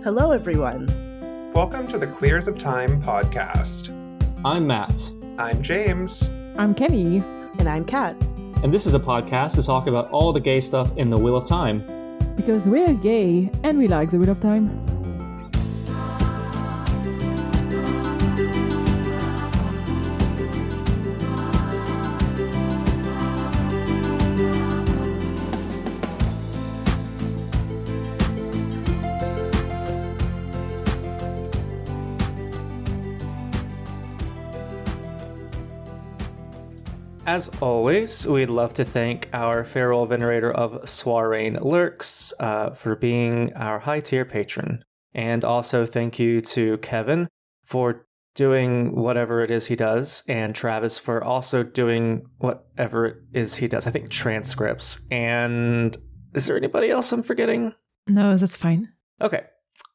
Hello, everyone. Welcome to the Queers of Time podcast. I'm Matt. I'm James. I'm Kenny. And I'm Kat. And this is a podcast to talk about all the gay stuff in the Wheel of Time. Because we're gay and we like the Wheel of Time. As always, we'd love to thank our feral venerator of Soirain Lurks for being our high-tier patron. And also thank you to Kevin for doing whatever it is he does, and Travis for also doing whatever it is he does. I think transcripts. And is there anybody else I'm forgetting? No, that's fine. Okay.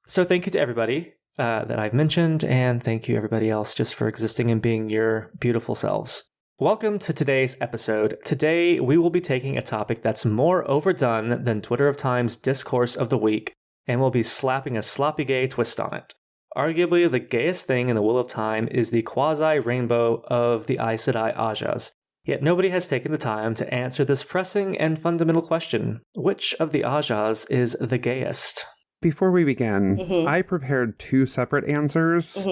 So thank you to everybody that I've mentioned, and thank you everybody else just for existing and being your beautiful selves. Welcome to today's episode. Today, we will be taking a topic that's more overdone than Twitter of Time's discourse of the week, and we'll be slapping a sloppy gay twist on it. Arguably, the gayest thing in the Wheel of Time is the quasi-rainbow of the Aes Sedai Ajahs. Yet nobody has taken the time to answer this pressing and fundamental question. Which of the Ajahs is the gayest? Before we begin, I prepared two separate answers.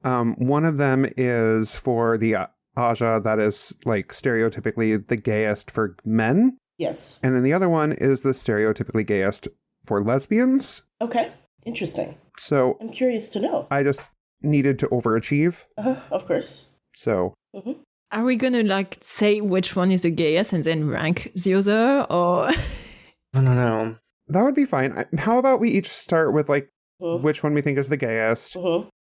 One of them is for the Ajah that is like stereotypically the gayest for men. Yes. And then the other one is the stereotypically gayest for lesbians. Okay. Interesting. So I'm curious to know. I just needed to overachieve. Of course. So Are we gonna say which one is the gayest and then rank the other, or? No. that would be fine. How about we each start with which one we think is the gayest?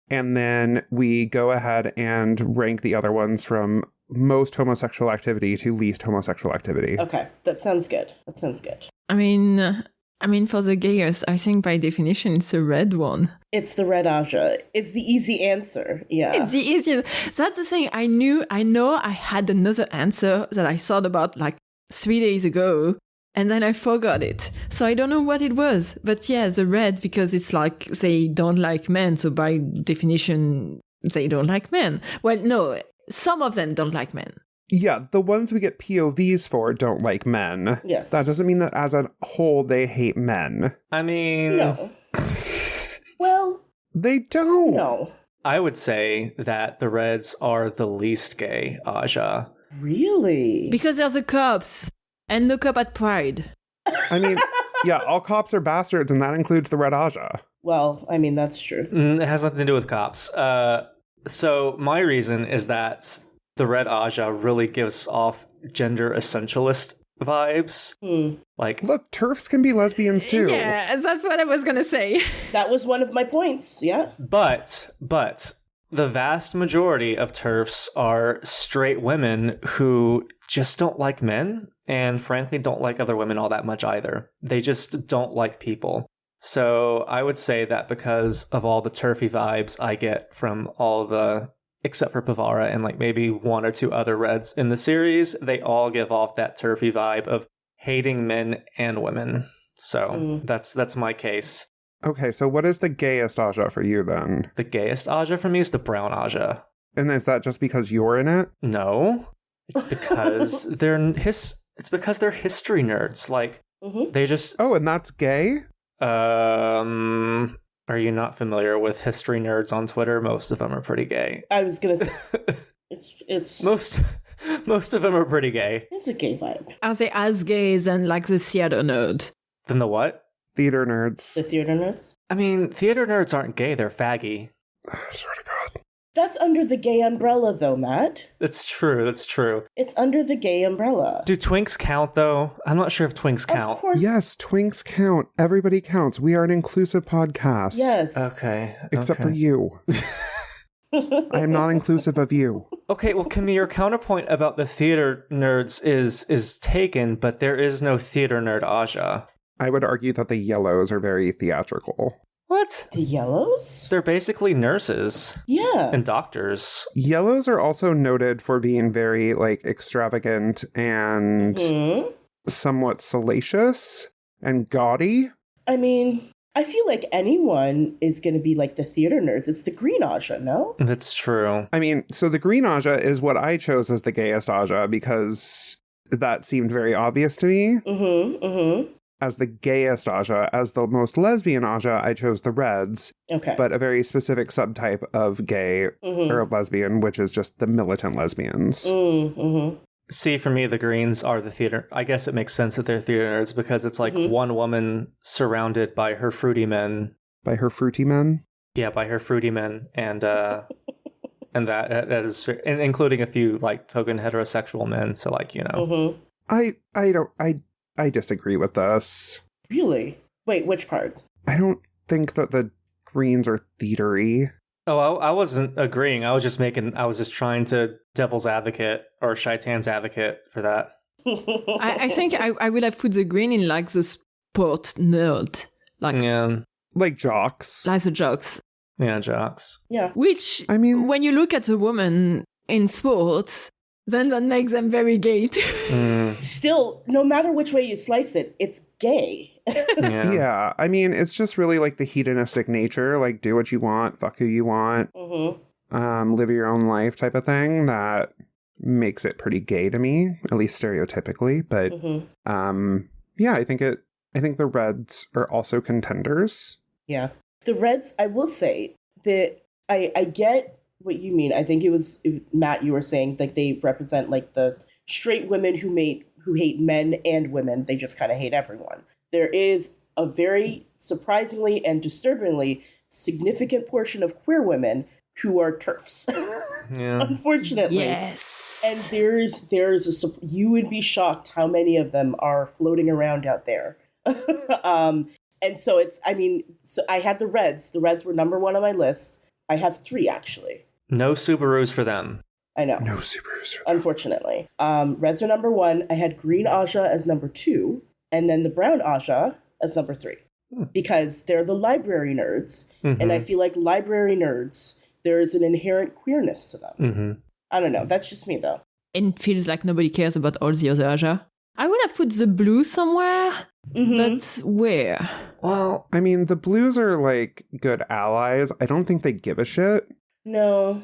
And then we go ahead and rank the other ones from most homosexual activity to least homosexual activity. Okay. That sounds good. I mean, for the gayest, I think by definition it's a red one. It's the red Ajah. It's the easy answer. Yeah. It's the easiest. That's the thing. I know I had another answer that I thought about 3 days ago, and then I forgot it. So I don't know what it was. But yeah, the red, because it's they don't like men. So by definition, they don't like men. Well, no, some of them don't like men. Yeah, the ones we get POVs for don't like men. Yes. That doesn't mean that as a whole they hate men. I mean... No. Well, They don't. no. I would say that the Reds are the least gay Ajah. Really? Because there's the cops. And look up at Pride. I mean, yeah, all cops are bastards, and that includes the Red Ajah. Well, I mean, that's true. It has nothing to do with cops. So my reason is that the Red Ajah really gives off gender essentialist vibes. Look, TERFs can be lesbians too. Yeah, that's what I was going to say. That was one of my points. Yeah. But the vast majority of TERFs are straight women who just don't like men, and frankly don't like other women all that much either. They just don't like people. So I would say that because of all the TERFy vibes I get from all the, except for Pavara and maybe one or two other Reds in the series, they all give off that TERFy vibe of hating men and women. So that's my case. Okay, so what is the gayest Ajah for you then? The gayest Ajah for me is the brown Ajah. And is that just because you're in it? No, it's because they're history nerds. They just. Oh, and that's gay? Are you not familiar with history nerds on Twitter? Most of them are pretty gay. I was gonna say it's Most of them are pretty gay. It's a gay vibe. Are they as gay than the theater nerd? Then the what? Theater nerds. The theater nurse. I mean, theater nerds aren't gay. They're faggy. I swear to God. That's under the gay umbrella, though, Matt. That's true. It's under the gay umbrella. Do twinks count, though? I'm not sure if twinks count. Of course. Yes, twinks count. Everybody counts. We are an inclusive podcast. Yes. Okay. Except for you. I am not inclusive of you. Okay, well, Kimmy, your counterpoint about the theater nerds is taken, but there is no theater nerd Ajah. I would argue that the yellows are very theatrical. What? The yellows? They're basically nurses Yeah. and doctors. Yellows are also noted for being very, extravagant and somewhat salacious and gaudy. I mean, I feel like anyone is going to be like the theater nerds. It's the green Ajah, no? That's true. I mean, so the green Ajah is what I chose as the gayest Ajah because that seemed very obvious to me. Mm-hmm, mm-hmm. As the gayest Ajah, as the most lesbian Ajah, I chose the reds. Okay. But a very specific subtype of gay or of lesbian, which is just the militant lesbians. Mm-hmm. See, for me, the greens are the theater. I guess it makes sense that they're theater nerds because it's like one woman surrounded by her fruity men. By her fruity men? Yeah, by her fruity men. And and that is, including a few like token heterosexual men. So like, you know. I disagree with this. Really? Wait, which part? I don't think that the greens are theatery. Oh, I wasn't agreeing. I was just trying to devil's advocate or Shaitan's advocate for that. I think I would have put the green in like the sport nerd. Like jocks. Like the jocks. Yeah, jocks. Yeah. Which, I mean, when you look at a woman in sports, then that makes them very gay too. Still, no matter which way you slice it, it's gay. Yeah, I mean, it's just really like the hedonistic nature, like do what you want, fuck who you want, live your own life type of thing that makes it pretty gay to me, at least stereotypically. But yeah, I think the reds are also contenders. Yeah. The reds, I will say that I get what you mean. I think it was Matt, you were saying like they represent like the straight women who hate men and women. They just kind of hate everyone. There is a very surprisingly and disturbingly significant portion of queer women who are TERFs. Yeah. Unfortunately. Yes. And you would be shocked how many of them are floating around out there. And so so I had the reds. The reds were number one on my list. I have 3 actually. No Subarus for them. I know. No Subarus for them. Unfortunately. Reds are number 1. I had green Ajah as number 2. And then the brown Ajah as number 3. Because they're the library nerds. And I feel like library nerds, there is an inherent queerness to them. I don't know. That's just me, though. It feels like nobody cares about all the other Ajah. I would have put the blue somewhere, but where? Well, I mean, the blues are like good allies. I don't think they give a shit. No.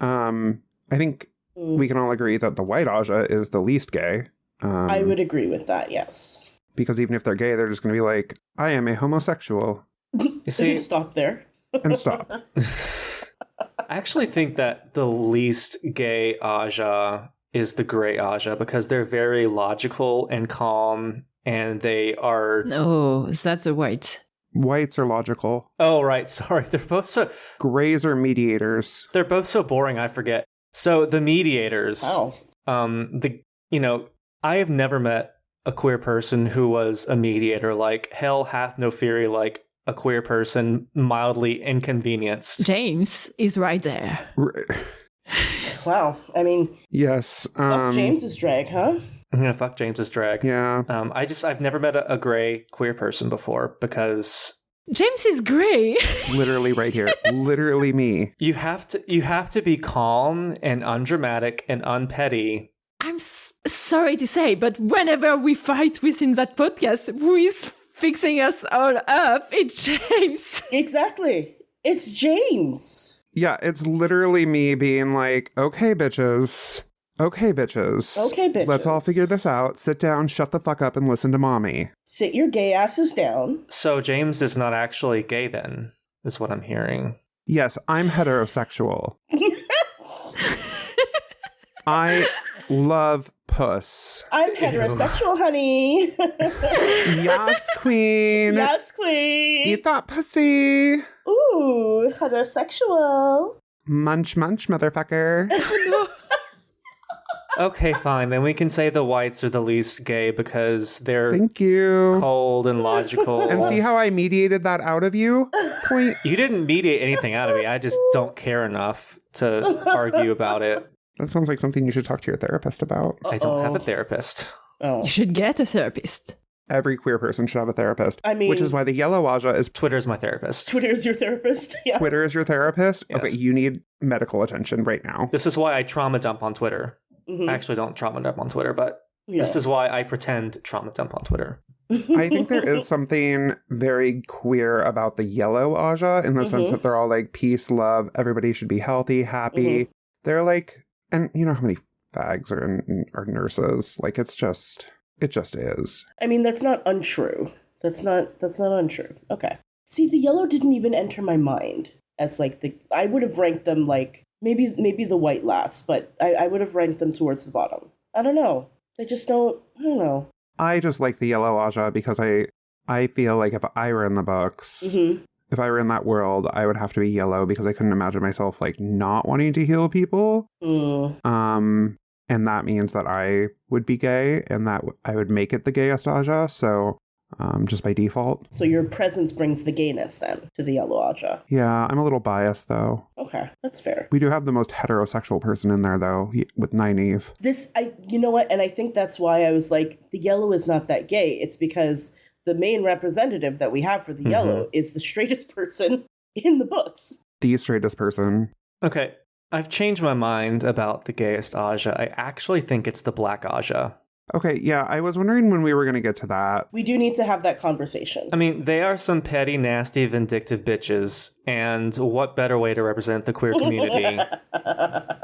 I think we can all agree that the white Ajah is the least gay. I would agree with that, yes. Because even if they're gay, they're just going to be like, I am a homosexual. you see, stop there. And stop. I actually think that the least gay Ajah is the gray Ajah because they're very logical and calm and they are... No, that's a white. Whites are logical. Oh, right. Sorry. They're both so... Grays are mediators. They're both so boring, I forget. So the mediators... Oh. I have never met a queer person who was a mediator. Like, hell hath no fury like a queer person mildly inconvenienced. James is right there. Wow. I mean... Yes. Fuck James's drag, huh? Yeah, fuck James's drag. Yeah. I've never met a gray queer person before because James is gray. Literally right here. Literally me. you have to be calm and undramatic and unpetty. I'm sorry to say, but whenever we fight within that podcast, who is fixing us all up? It's James. Exactly. It's James. Yeah, it's literally me being like, okay, bitches. Okay, bitches. Okay, bitches. Let's all figure this out. Sit down, shut the fuck up, and listen to mommy. Sit your gay asses down. So James is not actually gay then, is what I'm hearing. Yes, I'm heterosexual. I love puss. I'm heterosexual, honey. Yes, queen. Yes, queen. Eat that pussy. Ooh, heterosexual. Munch, munch, motherfucker. Okay, fine. Then we can say the whites are the least gay because they're Thank you. cold and logical. And see how I mediated that out of you? Point. You didn't mediate anything out of me. I just don't care enough to argue about it. That sounds like something you should talk to your therapist about. I don't have a therapist. Oh. You should get a therapist. Every queer person should have a therapist. I mean... Which is why the yellow Ajah is... Twitter's my therapist. Twitter's your therapist? Yeah. Twitter is your therapist? Yes. Okay, you need medical attention right now. This is why I trauma dump on Twitter. Mm-hmm. I actually don't trauma dump on Twitter, but Yeah. this is why I pretend trauma dump on Twitter. I think there is something very queer about the yellow Ajah in the sense that they're all like peace, love, everybody should be healthy, happy. They're like, and you know how many fags are nurses? Like it just is. I mean, that's not untrue. That's not untrue. Okay. See, the yellow didn't even enter my mind as like I would have ranked them like maybe the white last, but I would have ranked them towards the bottom. I don't know. They just don't. I don't know. I just like the yellow Ajah because I feel like if I were in the books, if I were in that world, I would have to be yellow because I couldn't imagine myself like not wanting to heal people. And that means that I would be gay and that I would make it the gayest Ajah. So just by default. So your presence brings the gayness then to the yellow Ajah. Yeah, I'm a little biased though. Okay, that's fair. We do have the most heterosexual person in there though, with Nynaeve. You know what? And I think that's why I was like, the yellow is not that gay. It's because the main representative that we have for the yellow is the straightest person in the books. The straightest person. Okay, I've changed my mind about the gayest Ajah. I actually think it's the black Ajah. Okay, yeah, I was wondering when we were going to get to that. We do need to have that conversation. I mean, they are some petty, nasty, vindictive bitches, and what better way to represent the queer community?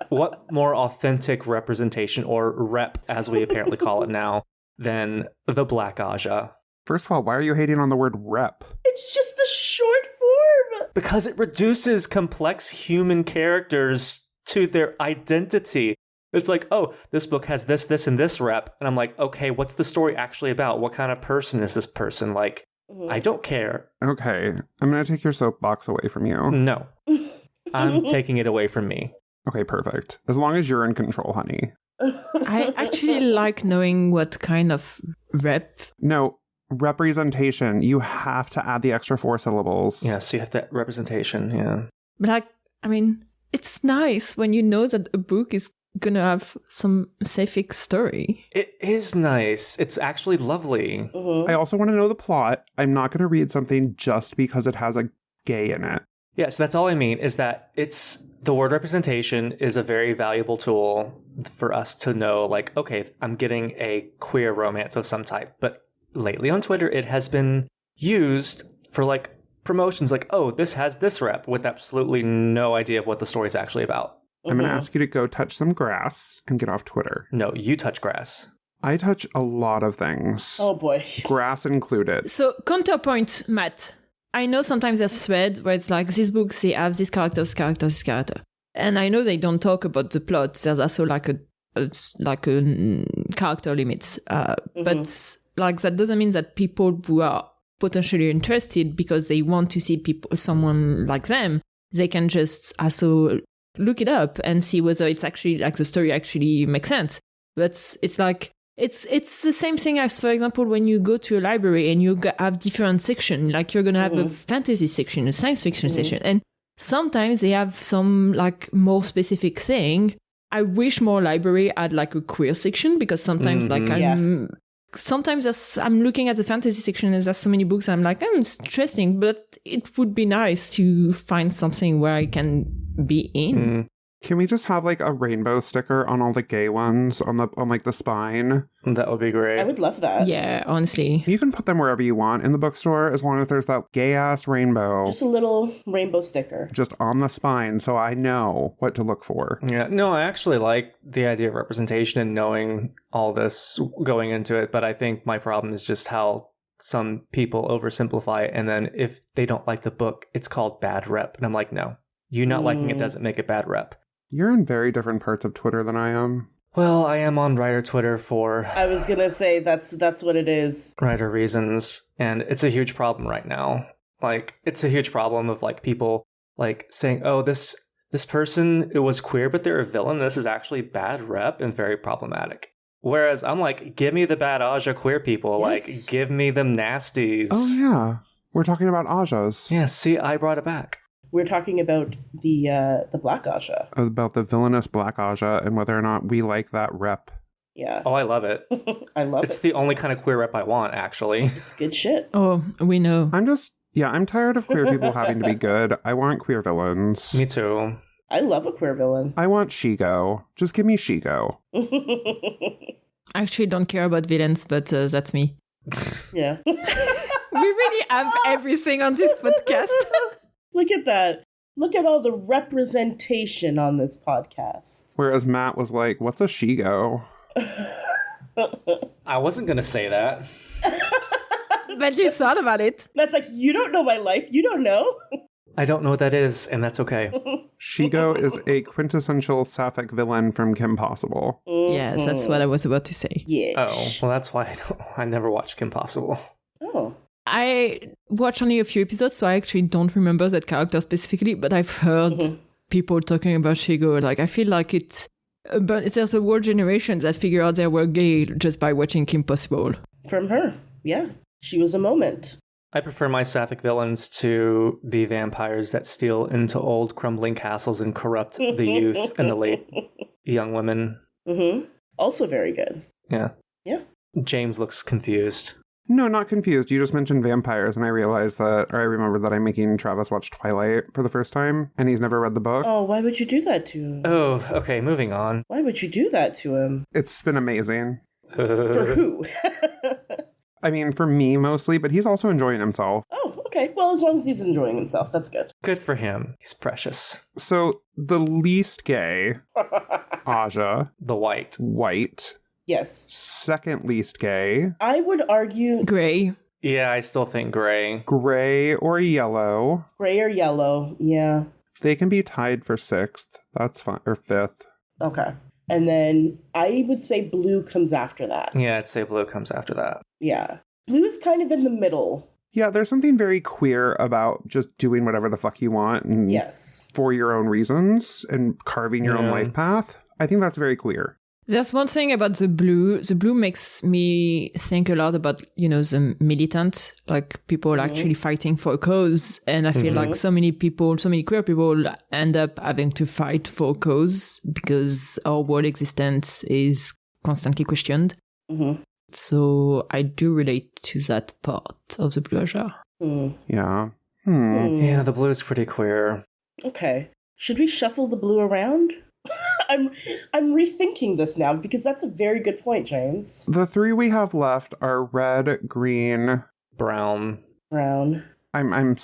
What more authentic representation, or rep, as we apparently call it now, than the black Ajah? First of all, why are you hating on the word rep? It's just the short form. Because it reduces complex human characters to their identity. It's like, oh, this book has this, and this rep. And I'm like, okay, what's the story actually about? What kind of person is this person? Like, I don't care. Okay, I'm going to take your soapbox away from you. No. I'm taking it away from me. Okay, perfect. As long as you're in control, honey. I actually like knowing what kind of rep. No, representation. You have to add the extra 4 syllables. Yes, you have that representation, yeah. But like, I mean, it's nice when you know that a book is gonna have some sapphic story. It is nice. It's actually lovely. I also want to know the plot. I'm not going to read something just because it has a gay in it. Yes, that's all I mean, is that the word representation is a very valuable tool for us to know, like, okay, I'm getting a queer romance of some type. But lately on Twitter, it has been used for like promotions like, oh, this has this rep, with absolutely no idea of what the story is actually about. I'm going to ask you to go touch some grass and get off Twitter. No, you touch grass. I touch a lot of things. Oh boy. Grass included. So, counterpoint, Matt. I know sometimes there's thread where it's like, these books, they have this character, this character, this character. And I know they don't talk about the plot. There's also like a character limits. But like that doesn't mean that people who are potentially interested because they want to see someone like them, they can just also look it up and see whether it's actually like the story actually makes sense. But it's like it's the same thing as, for example, when you go to a library and you have different sections. Like you're gonna have a fantasy section, a science fiction section, and sometimes they have some like more specific thing. I wish more library had like a queer section, because sometimes sometimes I'm looking at the fantasy section and there's so many books I'm like, it's interesting, but it would be nice to find something where I can be in. Can we just have like a rainbow sticker on all the gay ones on like the spine? That would be great. I would love that. Yeah, honestly. You can put them wherever you want in the bookstore as long as there's that gay ass rainbow. Just a little rainbow sticker. Just on the spine so I know what to look for. Yeah, no, I actually like the idea of representation and knowing all this going into it, but I think my problem is just how some people oversimplify it, and then if they don't like the book, it's called bad rep. And I'm like, no, you not liking it doesn't make it bad rep. You're in very different parts of Twitter than I am. Well, I am on writer Twitter for... I was gonna say that's what it is. Writer reasons, and it's a huge problem right now. Like, it's a huge problem of like people like saying, oh, this person, it was queer, but they're a villain. This is actually bad rep and very problematic. Whereas I'm like, give me the bad Ajah queer people. Yes. Like, give me them nasties. Oh, yeah. We're talking about Ajahs. Yeah, see, I brought it back. We're talking about the Black Ajah. About the villainous Black Ajah and whether or not we like that rep. Yeah. Oh, I love it. I love It's it. the only kind of queer rep I want, actually. It's good shit. Oh, we know. I'm tired of queer people having to be good. I want queer villains. Me too. I love a queer villain. I want Shigo. Just give me Shigo. I actually don't care about villains, but that's me. Yeah. We really have everything on this podcast. Look at that. Look at all the representation on this podcast. Whereas Matt was like, what's a she-go? I wasn't going to say that. But you thought about it. That's like, you don't know my life. You don't know. I don't know what that is, and that's okay. She-go is a quintessential sapphic villain from Kim Possible. Yes, that's what I was about to say. Yeah. Oh, well, that's why I never watched Kim Possible. Oh. I watched only a few episodes, so I actually don't remember that character specifically, but I've heard people talking about Shigo. Like, I feel like it's... But there's a whole generation that figured out they were gay just by watching Kim Possible. From her. Yeah. She was a moment. I prefer my sapphic villains to be vampires that steal into old crumbling castles and corrupt the youth and the late young women. Mm-hmm. Also very good. Yeah. Yeah. James looks confused. No, not confused. You just mentioned vampires, and I realized that, or I remembered that I'm making Travis watch Twilight for the first time, and he's never read the book. Oh, why would you do that to him? Oh, okay, moving on. Why would you do that to him? It's been amazing. For who? I mean, for me mostly, but he's also enjoying himself. Oh, okay. Well, as long as he's enjoying himself, that's good. Good for him. He's precious. So, the least gay, Ajah. The white. White. Yes. Second least gay. I would argue Gray. Yeah, I still think gray. Gray or yellow. gray or yellow. Yeah. They can be tied for sixth. That's fine. Or fifth. Okay. And then I would say blue comes after that. Yeah, I'd say blue comes after that. Yeah. Blue is kind of in the middle. Yeah, there's something very queer about just doing whatever the fuck you want and Yes. for your own reasons and carving your own life path. I think that's very queer. There's one thing about the blue. The blue makes me think a lot about, the militant, like people actually fighting for a cause. And I feel like so many queer people end up having to fight for a cause because our world existence is constantly questioned. Mm-hmm. So I do relate to that part of the blue Ajah. Yeah. Yeah, the blue is pretty queer. Okay. Should we shuffle the blue around? I'm rethinking this now because that's a very good point, James. The three we have left are red, green, Brown. Brown. I'm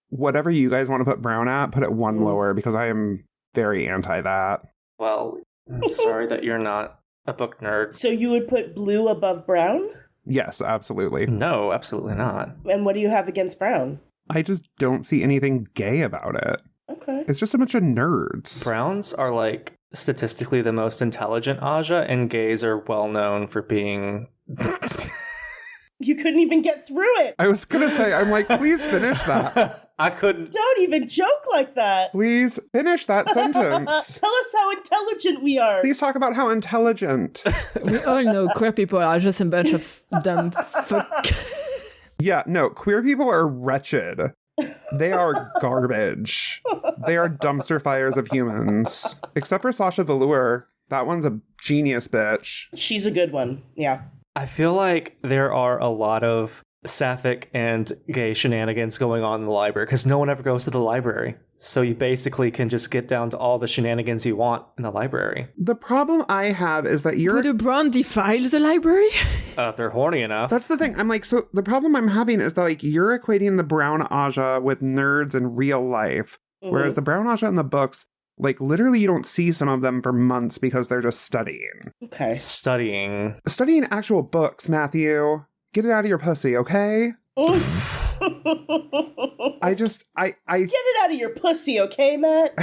whatever you guys want to put brown at, put it one lower because I am very anti that. Well, I'm sorry that you're not a book nerd. So you would put blue above brown? Yes, absolutely. No, absolutely not. And what do you have against brown? I just don't see anything gay about it. Okay. It's just a bunch of nerds. Browns are like statistically the most intelligent Ajah, and gays are well known for being. You couldn't even get through it. I was gonna say, I'm like, please finish that. I couldn't. Don't even joke like that. Please finish that sentence. Tell us how intelligent we are. Please talk about how intelligent. We all know queer people are just a bunch of dumb fuck. Yeah, no, queer people are wretched. They are garbage. They are dumpster fires of humans. Except for Sasha Velour. That one's a genius bitch. She's a good one. Yeah. I feel like there are a lot of sapphic and gay shenanigans going on in the library because no one ever goes to the library. So you basically can just get down to all the shenanigans you want in the library. The problem I have is that Would a brown defile the library? If they're horny enough. That's the thing. I'm like, so the problem I'm having is that, like, you're equating the brown Ajah with nerds in real life, whereas the brown Ajah in the books, like, literally you don't see some of them for months because they're just studying. Okay. Studying actual books, Matthew. Get it out of your pussy, okay? I Get it out of your pussy, okay, Matt?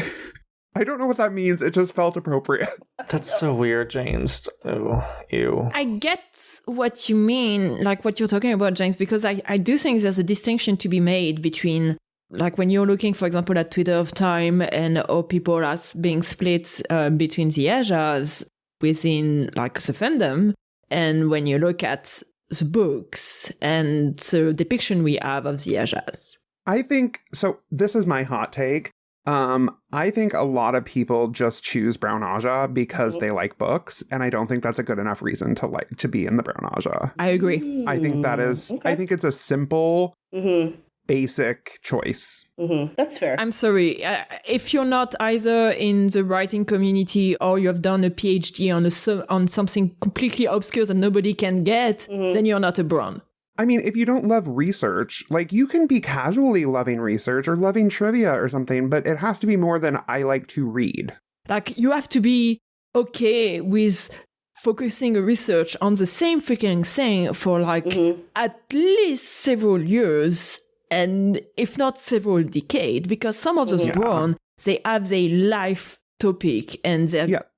I don't know what that means. It just felt appropriate. That's so weird, James. Oh, ew. I get what you mean, like what you're talking about, James, because I do think there's a distinction to be made between, like, when you're looking, for example, at Twitter of Time and how people are being split between the Ajahs within, like, the fandom, and when you look at the books and the depiction we have of the Ajahs. I think, so this is my hot take. I think a lot of people just choose brown Ajah because they like books, and I don't think that's a good enough reason to be in the brown Ajah. I agree. I think that is, Okay. I think it's a simple basic choice. That's fair. I'm sorry. If you're not either in the writing community or you have done a PhD on something completely obscure that nobody can get, then you're not a brown. I mean, if you don't love research, like you can be casually loving research or loving trivia or something, but it has to be more than I like to read. Like, you have to be okay with focusing a research on the same freaking thing for like at least several years, and if not several decades, because some of those brown, they have their life topic, and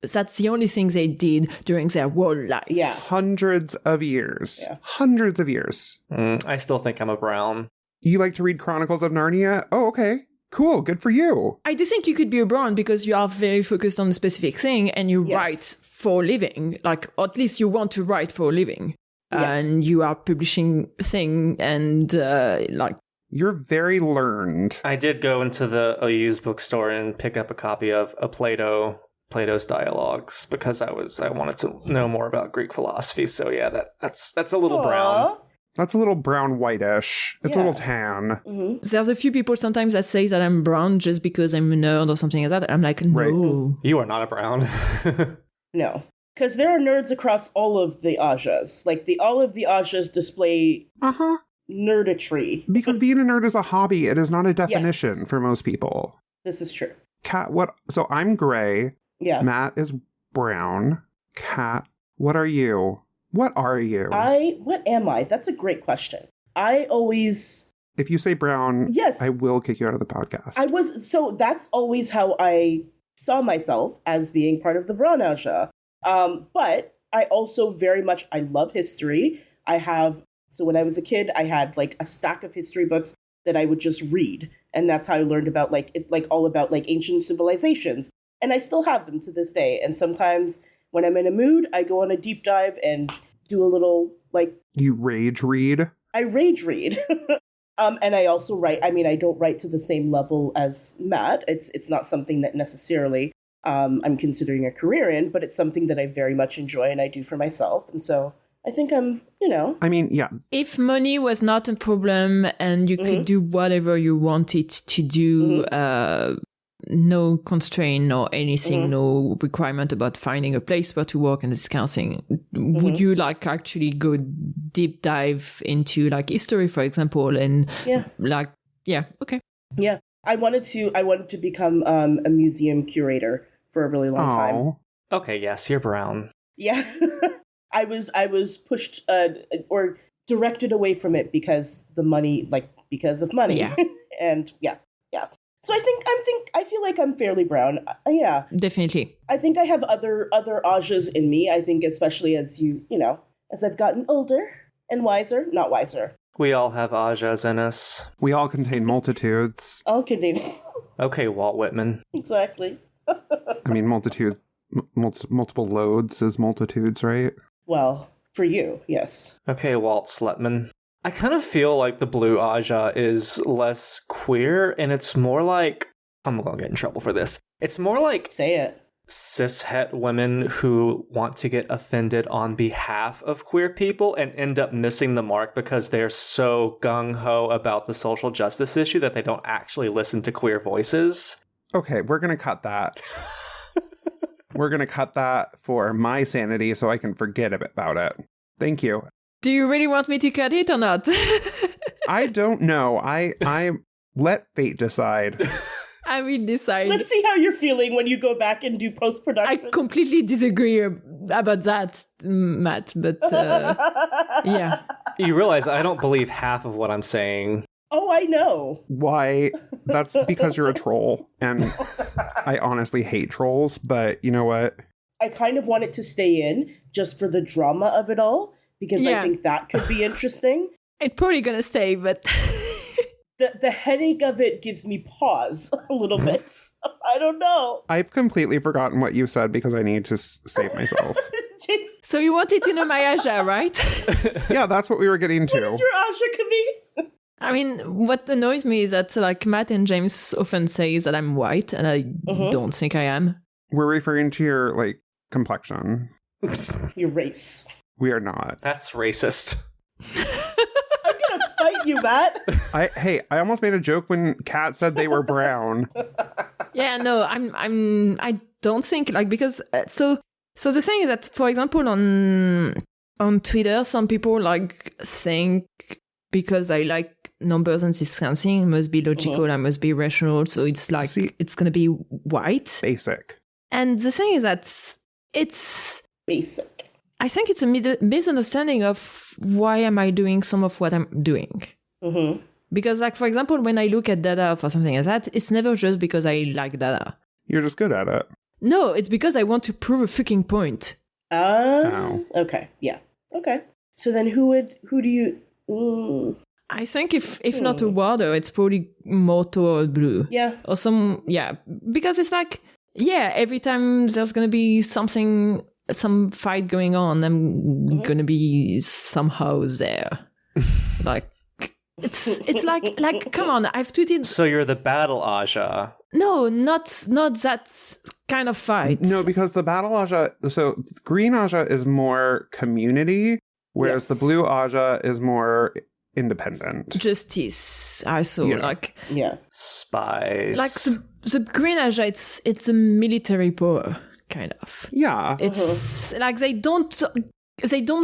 that's the only thing they did during their whole life. Yeah. Hundreds of years. Yeah. Hundreds of years. I still think I'm a brown. You like to read Chronicles of Narnia? Oh, okay. Cool. Good for you. I do think you could be a brown because you are very focused on a specific thing and you write for a living. Like, or at least you want to write for a living. And you are publishing thing and like... You're very learned. I did go into the used bookstore and pick up a copy of Plato's Dialogues because I wanted to know more about Greek philosophy. So yeah, that's a little brown. That's a little brown whitish. It's a little tan. There's a few people sometimes that say that I'm brown just because I'm a nerd or something like that. I'm like, no. Right. You are not a brown. No. Because there are nerds across all of the Ajahs. Like, all of the Ajahs display nerditry. Because being a nerd is a hobby. It is not a definition for most people. This is true. Kat, what? So I'm gray. Yeah. Matt is brown. Kat, what are you? What are you? What am I? That's a great question. I always... If you say brown, yes, I will kick you out of the podcast. So that's always how I saw myself, as being part of the brown Ajah. But I also very much, I love history. So when I was a kid, I had like a stack of history books that I would just read. And that's how I learned about all about ancient civilizations. And I still have them to this day. And sometimes when I'm in a mood, I go on a deep dive and do a little You rage read? I rage read. And I also write. I mean, I don't write to the same level as Matt. It's not something that necessarily I'm considering a career in, but it's something that I very much enjoy and I do for myself. And so I think I'm, I mean, yeah. If money was not a problem and you could do whatever you wanted to do, no constraint or anything, no requirement about finding a place where to work and this kind of thing, would you actually go deep dive into history, for example, and okay. Yeah. I wanted to become a museum curator for a really long time. Okay, yes, you're brown. Yeah. I was pushed or directed away from it because of money. Yeah. And yeah. So I feel like I'm fairly brown. Yeah. Definitely. I think I have other Ajahs in me. I think especially as as I've gotten older and wiser, not wiser. We all have Ajahs in us. We all contain multitudes. All contain. Okay, Walt Whitman. Exactly. I mean, multiple loads is multitudes, right? Well, for you, yes. Okay, Walt Slutman. I kind of feel like the blue Ajah is less queer, and it's more like... I'm going to get in trouble for this. It's more like... Say it. Cishet women who want to get offended on behalf of queer people and end up missing the mark because they're so gung-ho about the social justice issue that they don't actually listen to queer voices. Okay, we're going to cut that. We're going to cut that for my sanity so I can forget about it. Thank you. Do you really want me to cut it or not? I don't know. I let fate decide. I will decide. Let's see how you're feeling when you go back and do post-production. I completely disagree about that, Matt, but yeah. You realize I don't believe half of what I'm saying. Oh, I know. Why? That's because you're a troll. And I honestly hate trolls, but you know what? I kind of want it to stay in just for the drama of it all, because I think that could be interesting. It's probably going to stay, but... The headache of it gives me pause a little bit. I don't know. I've completely forgotten what you said because I need to save myself. So you wanted to know my Ajah, right? Yeah, that's what we were getting to. What is your Ajah, Camille? I mean, what annoys me is that Matt and James often say that I'm white, and I don't think I am. We're referring to your, complexion. Your race. We are not. That's racist. I'm gonna fight you, Matt. I almost made a joke when Kat said they were brown. Yeah, no, I don't think like because so the thing is that, for example, on Twitter, some people like think because I like numbers and this kind of thing, it must be logical, I must be rational, so it's like it's gonna be white. Basic. And the thing is that it's basic. I think it's a misunderstanding of why am I doing some of what I'm doing. Mm-hmm. Because, like, for example, when I look at data for something like that, it's never just because I like data. You're just good at it. No, it's because I want to prove a fucking point. Oh. Okay. Yeah. Okay. So then who do you... I think if not a water, it's probably Moto or blue. Yeah. Or because it's like, every time there's going to be some fight going on, I'm going to be somehow there. Like, it's like, come on, I've tweeted. So you're the battle Ajah. No, not that kind of fight. No, because the battle Ajah, so green Ajah is more community, whereas the blue Ajah is more independent. Justice, I saw, like... Yeah. Spies. Like the green Ajah, it's a military power, kind of. Yeah. It's like they don't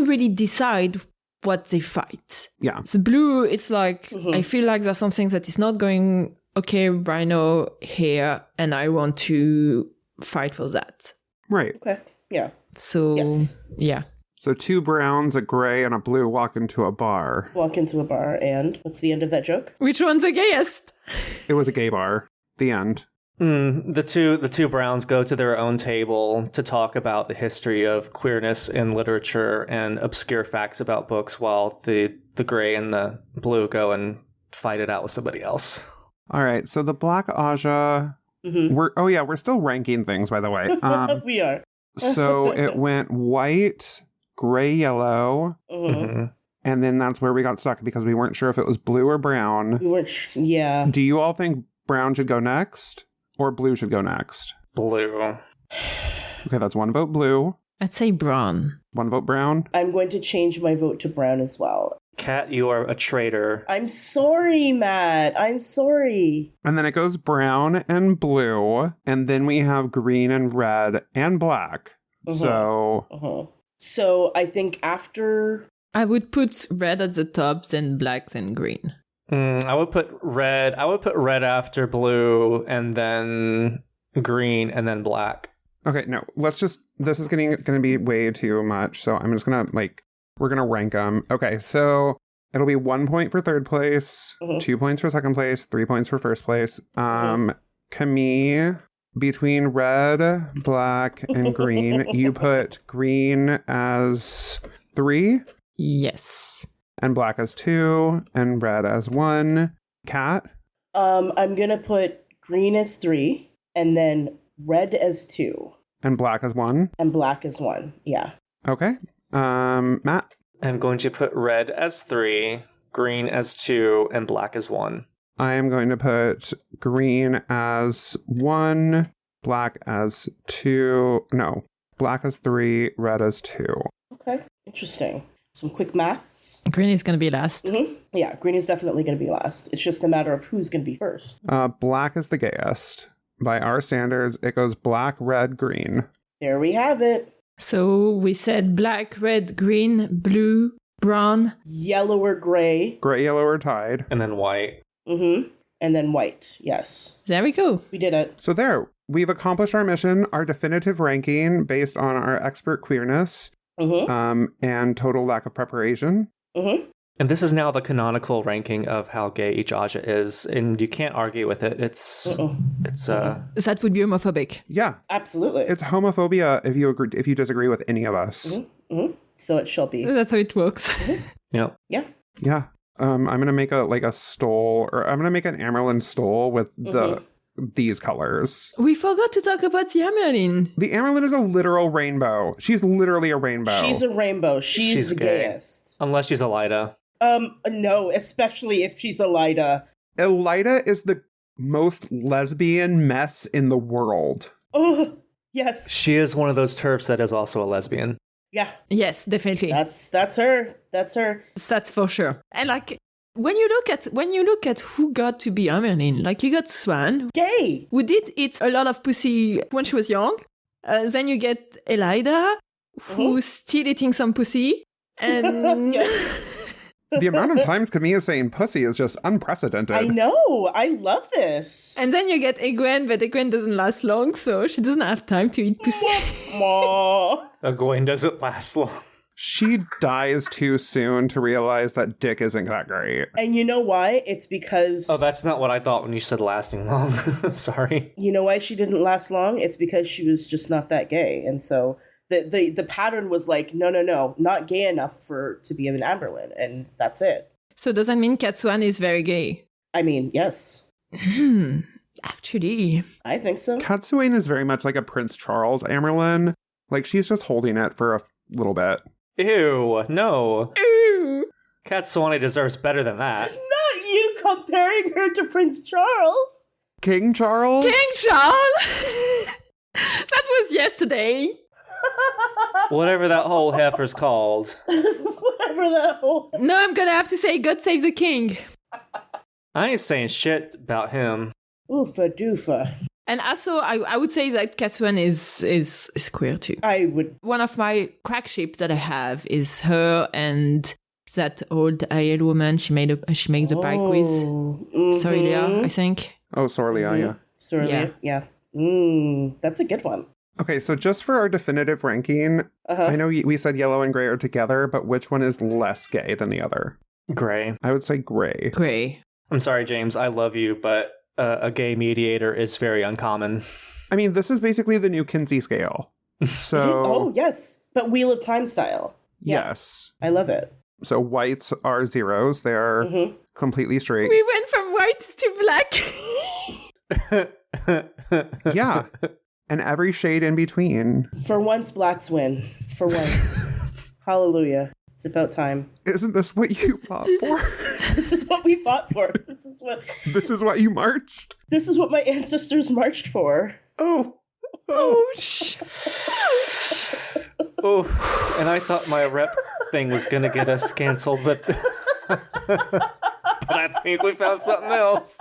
really decide what they fight. Yeah. The blue, it's like, I feel like there's something that is not going, okay, Rhino here, and I want to fight for that. Right. Okay. Yeah. So, yeah. So 2 browns, a gray, and a blue walk into a bar. Walk into a bar, and what's the end of that joke? Which one's the gayest? It was a gay bar. The end. The two browns go to their own table to talk about the history of queerness in literature and obscure facts about books, while the gray and the blue go and fight it out with somebody else. All right. So the black Ajah. We're still ranking things, by the way. We are. So it went white, gray, yellow, and then that's where we got stuck because we weren't sure if it was blue or brown. We weren't. Yeah. Do you all think brown should go next? Or blue should go next? Blue. Okay, that's 1 vote blue. I'd say brown. 1 vote brown. I'm going to change my vote to brown as well. Kat, you are a traitor. I'm sorry, Matt. I'm sorry. And then it goes brown and blue. And then we have green and red and black. So I think after... I would put red at the top, then black, then green. I would put red after blue, and then green, and then black. Okay, no, let's just, this is going to be way too much. So I'm just going to we're going to rank them. Okay, so it'll be 1 point for third place, 2 points for second place, 3 points for first place. Camille, between red, black, and green, you put green as 3. Yes. And black as 2, and red as 1. Kat? I'm gonna put green as 3, and then red as 2. And black as 1? And black as 1, yeah. Okay. Matt? I'm going to put red as 3, green as 2, and black as 1. I am going to put green as 1, black as 2. No, black as 3, red as 2. Okay, interesting. Some quick maths. Green is going to be last. Yeah, green is definitely going to be last. It's just a matter of who's going to be first. Black is the gayest. By our standards, it goes black, red, green. There we have it. So we said black, red, green, blue, brown. Yellow or gray. Gray, yellow, or tied. And then white. And then white, yes. There we go. We did it. So there, we've accomplished our mission, our definitive ranking based on our expert queerness. And total lack of preparation. And this is now the canonical ranking of how gay each Ajah is, and you can't argue with it. That would be homophobic. Yeah, absolutely. It's homophobia if you disagree with any of us. So it shall be. That's how it works. Yeah. Yeah. I'm gonna make a stole, or I'm gonna make an Amerlin stole with these colors. We forgot to talk about the Amerlin. The Amerlin is a literal rainbow. She's literally a rainbow. She's a rainbow. She's the gayest. Unless she's Elida. No, especially if she's Elida. Elida is the most lesbian mess in the world. Oh, yes. She is one of those TERFs that is also a lesbian. Yeah. Yes, definitely. That's her. That's her. That's for sure. And when you look at who got to be Amberlin, like you got Swan, Gay. who did eat a lot of pussy when she was young. Then you get Elida, who's still eating some pussy. And the amount of times Camille is saying pussy is just unprecedented. I know. I love this. And then you get Egwene, but Egwene doesn't last long, so she doesn't have time to eat pussy. Egwene doesn't last long. She dies too soon to realize that dick isn't that great. And you know why? It's because... Oh, that's not what I thought when you said lasting long. Sorry. You know why she didn't last long? It's because she was just not that gay. And so the pattern was like, no, not gay enough to be an Amberlin. And that's it. So does that mean Cat-Swan is very gay? I mean, yes. Actually. I think so. Cat-Swan is very much like a Prince Charles Amberlin. Like, she's just holding it for a little bit. Ew, no. Ew. Cat-Swan deserves better than that. Not you comparing her to Prince Charles. King Charles? King Charles? That was yesterday. Whatever that whole heifer's called. Whatever that whole... No, I'm gonna have to say God save the king. I ain't saying shit about him. Oofa doofa. And also, I would say that Cat-Swan is queer too. I would... One of my crack ships that I have is her and that old Aiel woman she makes the pike with. Sorry, Leah, I think. Oh, Sorlia, yeah. Sorlia, yeah. That's a good one. Okay, so just for our definitive ranking, I know we said yellow and gray are together, but which one is less gay than the other? Gray. I would say gray. Gray. I'm sorry, James. I love you, but a gay mediator is very uncommon. I mean, this is basically the new Kinsey scale. So... Oh, yes. But Wheel of Time style. Yeah. Yes. I love it. So whites are zeros. They are completely straight. We went from white to black. Yeah. And every shade in between. For once, blacks win. For once. Hallelujah. It's about time. Isn't this what you fought for? This is what we fought for. This is what you marched? This is what my ancestors marched for. Oh. Ouch. Oh. And I thought my rep thing was going to get us canceled, but I think we found something else.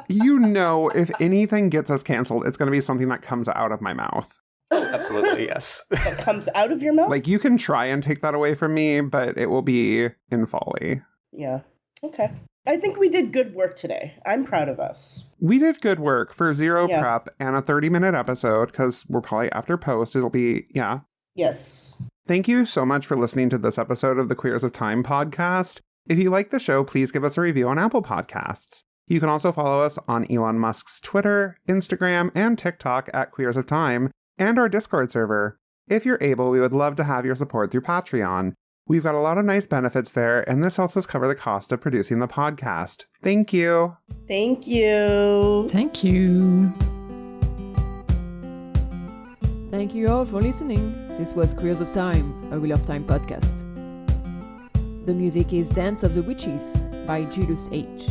You know, if anything gets us canceled, it's going to be something that comes out of my mouth. Oh, absolutely, yes. That comes out of your mouth? Like, you can try and take that away from me, but it will be in folly. Yeah. Okay. I think we did good work today. I'm proud of us. We did good work for zero prep and a 30-minute episode, because we're probably after post. It'll be, Yes. Thank you so much for listening to this episode of the Queers of Time podcast. If you like the show, please give us a review on Apple Podcasts. You can also follow us on Elon Musk's Twitter, Instagram, and TikTok at Queers of Time, and our Discord server. If you're able, we would love to have your support through Patreon. We've got a lot of nice benefits there, and this helps us cover the cost of producing the podcast. Thank you. Thank you. Thank you. Thank you all for listening. This was Queers of Time, a Wheel of Time podcast. The music is Dance of the Witches by Julius H.